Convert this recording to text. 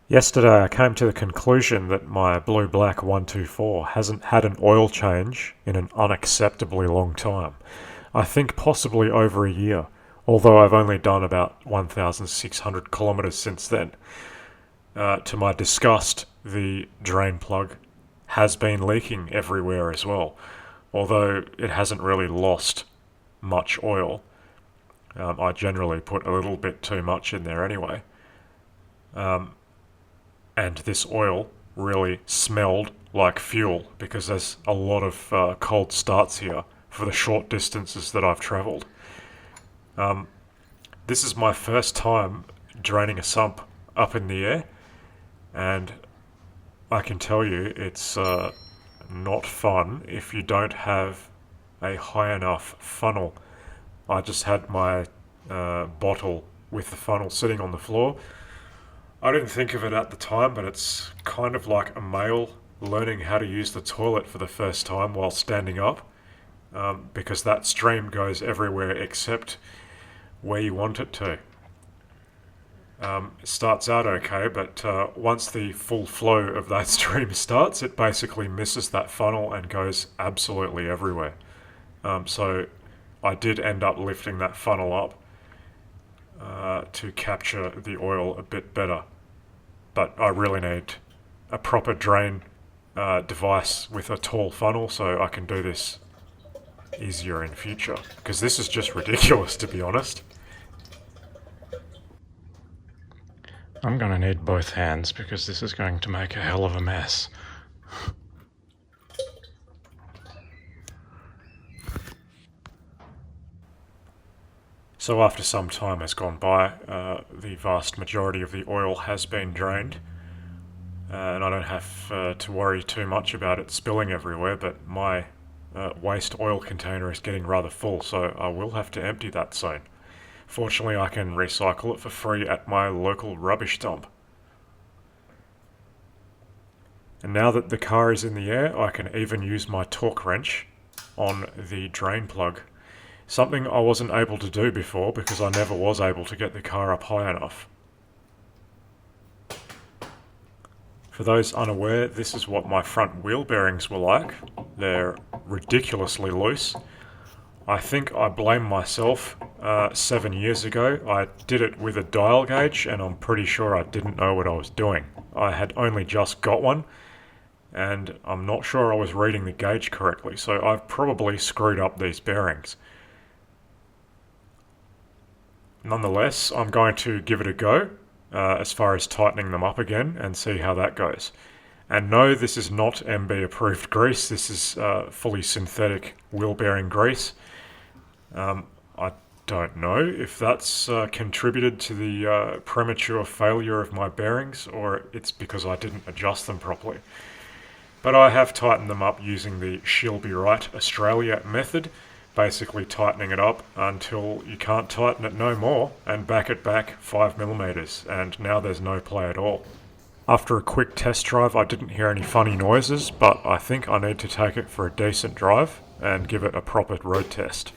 Yesterday I came to the conclusion that my blue-black 124 hasn't had an oil change in an unacceptably long time. I think possibly over a year, although I've only done about 1,600 kilometres since then. To my disgust, the drain plug has been leaking everywhere as well, although it hasn't really lost much oil. I generally put a little bit too much in there anyway. And this oil really smelled like fuel because there's a lot of cold starts here for the short distances that I've travelled. This is my first time draining a sump up in the air, and I can tell you it's not fun if you don't have a high enough funnel. I just had my bottle with the funnel sitting on the floor. I didn't think of it at the time, but it's kind of like a male learning how to use the toilet for the first time while standing up, because that stream goes everywhere except where you want it to. It starts out okay, but once the full flow of that stream starts, it basically misses that funnel and goes absolutely everywhere. So I did end up lifting that funnel up to capture the oil a bit better. But I really need a proper drain device with a tall funnel so I can do this easier in future. Because this is just ridiculous, to be honest. I'm going to need both hands because this is going to make a hell of a mess. So after some time has gone by, the vast majority of the oil has been drained, and I don't have to worry too much about it spilling everywhere, but my waste oil container is getting rather full, so I will have to empty that soon. Fortunately, I can recycle it for free at my local rubbish dump. And now that the car is in the air, I can even use my torque wrench on the drain plug. Something I wasn't able to do before because I never was able to get the car up high enough. For those unaware, this is what my front wheel bearings were like. They're ridiculously loose. I think I blame myself 7 years ago. I did it with a dial gauge and I'm pretty sure I didn't know what I was doing. I had only just got one and I'm not sure I was reading the gauge correctly, so I've probably screwed up these bearings. Nonetheless, I'm going to give it a go as far as tightening them up again and see how that goes. And no, this is not MB approved grease, this is fully synthetic wheel bearing grease. I don't know if that's contributed to the premature failure of my bearings or it's because I didn't adjust them properly. But I have tightened them up using the She'll Be Right Australia method, basically tightening it up until you can't tighten it no more and back it back 5mm, and now there's no play at all. After a quick test drive I didn't hear any funny noises, but I think I need to take it for a decent drive and give it a proper road test.